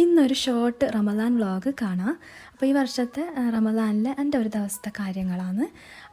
ഇന്നൊരു short Ramadan vlog കാണാം. അപ്പോൾ ഈ വർഷത്തെ റമദാനിലെ എൻ്റെ ഒരു ദിവസത്തെ കാര്യങ്ങളാണ്.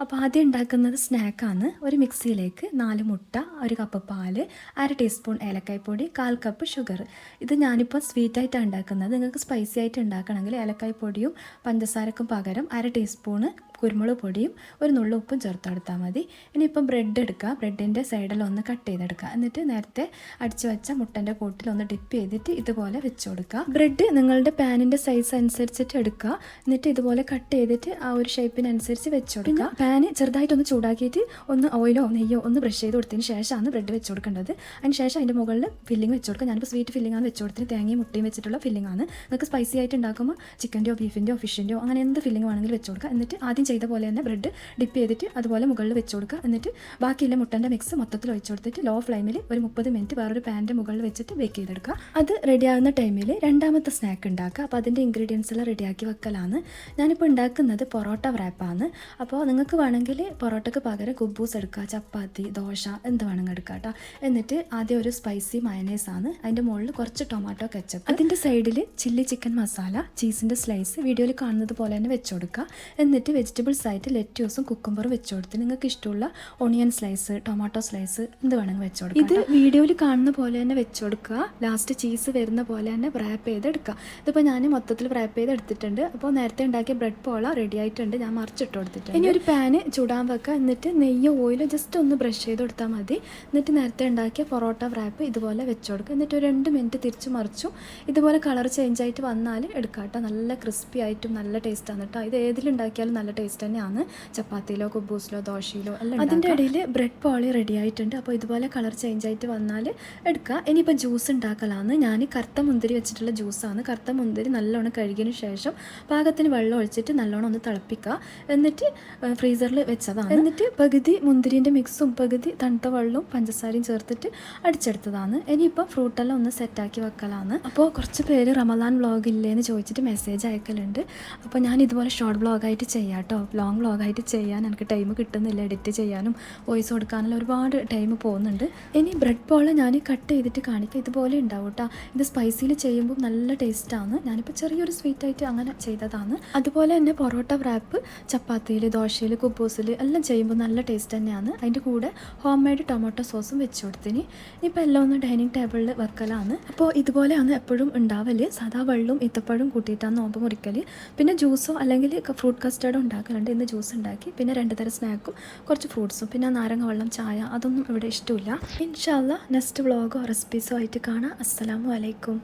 അപ്പോൾ ആദ്യം ഉണ്ടാക്കുന്നത് സ്നാക്കാണ്. ഒരു മിക്സിയിലേക്ക് 4 മുട്ട, 1 കപ്പ് പാൽ, 1/2 ടീസ്പൂൺ ഏലക്കായ്പ്പൊടി, 1/4 കപ്പ് ഷുഗർ. ഇത് ഞാനിപ്പോൾ സ്വീറ്റായിട്ടാണ് ഉണ്ടാക്കുന്നത്. നിങ്ങൾക്ക് സ്പൈസി ആയിട്ട് ഉണ്ടാക്കണമെങ്കിൽ ഏലക്കായ്പ്പൊടിയും പഞ്ചസാരക്കും പകരം 1/2 ടീസ്പൂണ് കുരുമുളക് പൊടിയും ഒരു നുള്ളു ഉപ്പും ചേർത്ത് കൊടുത്താൽ മതി. ഇനിയിപ്പം ബ്രെഡ് എടുക്കുക. ബ്രെഡിൻ്റെ സൈഡിലൊന്ന് കട്ട് ചെയ്തെടുക്കുക. എന്നിട്ട് നേരത്തെ അടിച്ചു വെച്ച മുട്ടൻ്റെ കൂട്ടിൽ ഒന്ന് ഡിപ്പ് ചെയ്തിട്ട് ഇതുപോലെ വെച്ച് കൊടുക്കുക. ബ്രെഡ് നിങ്ങളുടെ പാനിൻ്റെ സൈസ് അനുസരിച്ചിട്ട് എടുക്കുക. എന്നിട്ട് ഇതുപോലെ കട്ട് ചെയ്തിട്ട് ആ ഒരു ഷേപ്പിനനുസരിച്ച് വെച്ച് കൊടുക്കുക. പാന് ചെറുതായിട്ടൊന്ന് ചൂടാക്കിയിട്ട് ഒന്ന് ഓയിലോ നെയ്യോ ഒന്ന് ബ്രഷ് ചെയ്ത് കൊടുത്തതിന് ശേഷമാണ് ബ്രെഡ് വെച്ച് കൊടുക്കേണ്ടത്. അതിന് ശേഷം അതിൻ്റെ മുകളിൽ ഫില്ലിംഗ് വെച്ച് കൊടുക്കുക. ഞാനിപ്പോൾ സ്വീറ്റ് ഫില്ലിംഗ് ആണ് വെച്ച് കൊടുത്തിട്ട് തേങ്ങയും മുട്ടയും വെച്ചിട്ടുള്ള ഫില്ലിംഗ് ആണ്. നിങ്ങൾക്ക് സ്പൈസി ആയിട്ട് ഉണ്ടാക്കുമ്പോൾ ചിക്കൻ്റെയോ ബീഫിൻ്റെയോ ഫിഷിൻ്റെയോ അങ്ങനെ എന്ത് ഫില്ലിംഗ് വേണമെങ്കിലും വെച്ച് കൊടുക്കുക. എന്നിട്ട് ആദ്യം ചെയ്ത പോലെ തന്നെ ബ്രെഡ് ഡിപ്പ് ചെയ്തിട്ട് അതുപോലെ മുകളിൽ വെച്ച് കൊടുക്കുക. എന്നിട്ട് ബാക്കിയുള്ള മുട്ടൻ്റെ മിക്സ് മൊത്തത്തിൽ ഒഴിച്ച് കൊടുത്തിട്ട് ലോ ഫ്ലെയിമിൽ ഒരു 30 മിനിറ്റ് വേറൊരു പാൻ്റെ മുകളിൽ വെച്ചിട്ട് ബേക്ക് ചെയ്തെടുക്കുക. അത് റെഡിയാകുന്ന ടൈമിൽ രണ്ടാമത്തെ സ്നാക്ക് ഉണ്ടാക്കുക. അപ്പോൾ അതിൻ്റെ ഇൻഗ്രീഡിയൻസ് എല്ലാം റെഡിയാക്കി വെക്കലാണ്. ഞാനിപ്പോൾ ഉണ്ടാക്കുന്നത് പൊറോട്ട വ്രാപ്പാണ്. അപ്പോൾ നിങ്ങൾക്ക് വേണമെങ്കിൽ പൊറോട്ടയ്ക്ക് പകരം കുബൂസ് എടുക്കുക, ചപ്പാത്തി, ദോശ എന്ത് വേണമെങ്കിൽ എടുക്കുക കേട്ടോ. എന്നിട്ട് ആദ്യം ഒരു സ്പൈസി മയനൈസാണ്. അതിൻ്റെ മുകളിൽ കുറച്ച് ടൊമാറ്റോ കെച്ചപ്പ്, അതിൻ്റെ സൈഡിൽ ചില്ലി ചിക്കൻ മസാല, ചീസിൻ്റെ സ്ലൈസ് വീഡിയോയിൽ കാണുന്നത് പോലെ തന്നെ വെച്ച് കൊടുക്കുക. എന്നിട്ട് വെജിറ്റബിൾസ് ആയിട്ട് ലെറ്റ്യൂസും കുക്കുംബറും വെച്ച് കൊടുത്ത് നിങ്ങൾക്ക് ഇഷ്ടമുള്ള ഓണിയൻ സ്ലൈസ്, ടൊമാറ്റോ സ്ലൈസ് എന്ത് വേണമെങ്കിൽ വെച്ച് കൊടുക്കുക. ഇത് വീഡിയോയിൽ കാണുന്ന പോലെ തന്നെ വെച്ച് കൊടുക്കുക. ലാസ്റ്റ് ചീസ് വരുന്ന പോലെ തന്നെ റാപ്പ് ചെയ്തെടുക്കുക. ഇതിപ്പോൾ ഞാൻ മൊത്തത്തിൽ റാപ്പ് ചെയ്ത് എടുത്തിട്ടുണ്ട്. അപ്പോൾ നേരത്തെ ഉണ്ടാക്കിയ ബ്രെഡ് പോള റെഡി ആയിട്ടുണ്ട്. ഞാൻ മറിച്ചിട്ട് കൊടുത്തിട്ടുണ്ട്. ഇനി ഒരു പാന് ചൂടാൻ വെക്കുക. എന്നിട്ട് നെയ്യോ ഓയിലോ ജസ്റ്റ് ഒന്ന് ബ്രഷ് ചെയ്ത് കൊടുത്താൽ മതി. എന്നിട്ട് നേരത്തെ ഉണ്ടാക്കിയ പൊറോട്ട റാപ്പ് ഇതുപോലെ വെച്ച് കൊടുക്കുക. എന്നിട്ട് ഒരു 2 മിനിറ്റ് തിരിച്ചു മറിച്ചു ഇതുപോലെ കളർ ചേഞ്ച് ആയിട്ട് വന്നാൽ എടുക്കുക കേട്ടോ. നല്ല ക്രിസ്പി ആയിട്ടും നല്ല ടേസ്റ്റാണ് കേട്ടോ. ഇത് ഏതിലുണ്ടാക്കിയാലും നല്ല ടേസ്റ്റ് തന്നെയാണ്. ചപ്പാത്തിയിലോ കുബൂസിലോ ദോശയിലോ എല്ലാം. അതിൻ്റെ ഇടയിൽ ബ്രെഡ് പോളി റെഡി ആയിട്ടുണ്ട്. അപ്പോൾ ഇതുപോലെ കളർ ചേഞ്ച് ആയിട്ട് വന്നാൽ എടുക്കുക. ഇനിയിപ്പോൾ ജ്യൂസ് ഉണ്ടാക്കലാണ്. ഞാൻ കറുത്ത മുന്തിരി വെച്ചിട്ടുള്ള ജ്യൂസാണ്. കറുത്ത മുന്തിരി നല്ലോണം കഴുകിയതിന് ശേഷം പാകത്തിന് വെള്ളം ഒഴിച്ചിട്ട് നല്ലോണം ഒന്ന് തിളപ്പിക്കുക. എന്നിട്ട് ഫ്രീസറിൽ വെച്ചതാണ്. എന്നിട്ട് പകുതി മുന്തിരിൻ്റെ മിക്സും പകുതി തണുത്ത വെള്ളവും പഞ്ചസാരയും ചേർത്തിട്ട് അടിച്ചെടുത്തതാണ്. ഇനിയിപ്പോൾ ഫ്രൂട്ടെല്ലാം ഒന്ന് സെറ്റാക്കി വെക്കലാണ്. അപ്പോൾ കുറച്ച് പേര് റമദാൻ വ്ളോഗ് ഇല്ലേന്ന് ചോദിച്ചിട്ട് മെസ്സേജ് അയക്കലുണ്ട്. അപ്പോൾ ഞാൻ ഇതുപോലെ ഷോർട്ട് വ്ളോഗായിട്ട് ചെയ്യാം കേട്ടോ. ലോങ് വ്ളോഗായിട്ട് ചെയ്യാൻ എനിക്ക് ടൈം കിട്ടുന്നില്ല. എഡിറ്റ് ചെയ്യാനും വോയിസ് കൊടുക്കാനുള്ള ഒരുപാട് ടൈം പോകുന്നുണ്ട്. ഇനി ബ്രെഡ് പോള ഞാൻ കട്ട് ചെയ്തിട്ട് കാണിക്കാം. ഇതുപോലെ ഉണ്ടാവും കേട്ടോ. ഇത് സ്പൈസിയിൽ ചെയ്യുമ്പോൾ നല്ല ടേസ്റ്റാണ്. ഞാനിപ്പോൾ ചെറിയൊരു സ്വീറ്റായിട്ട് അങ്ങനെ ചെയ്തതാണ്. അതുപോലെ തന്നെ പൊറോട്ട റാപ്പ് ചപ്പാത്തിയിൽ, ദോശയിൽ, കുബൂസിൽ എല്ലാം ചെയ്യുമ്പോൾ നല്ല ടേസ്റ്റ് തന്നെയാണ്. അതിൻ്റെ കൂടെ ഹോം മെയ്ഡ് ടൊമാറ്റോ സോസും വെച്ച് കൊടുത്തിന്. ഇനിയിപ്പോൾ എല്ലാം ഒന്ന് ഡൈനിങ് ടേബിളിൽ വെക്കലാണ്. അപ്പോൾ ഇതുപോലെയാണ് എപ്പോഴും ഉണ്ടാവൽ. സാധാ വെള്ളവും ഈത്തപ്പഴവും കൂട്ടിയിട്ടാണ് നോമ്പ് മുറിക്കൽ. പിന്നെ ജ്യൂസോ അല്ലെങ്കിൽ ഫ്രൂട്ട് കസ്റ്റേർഡോ ഉണ്ടാക്കലുണ്ട്. ഇന്ന് ജ്യൂസ് ഉണ്ടാക്കി. പിന്നെ 2 തരം സ്നാക്കും കുറച്ച് ഫ്രൂട്ട്സും പിന്നെ നാരങ്ങ വെള്ളം, ചായ അതൊന്നും ഇവിടെ ഇഷ്ടമില്ല. ഇൻഷാ അല്ലാഹ് നെക്സ്റ്റ് വ്ളോഗോ റെസിപ്പീസോ ആയിട്ട് കാണാം. അസ്സലാമു അലൈക്കും.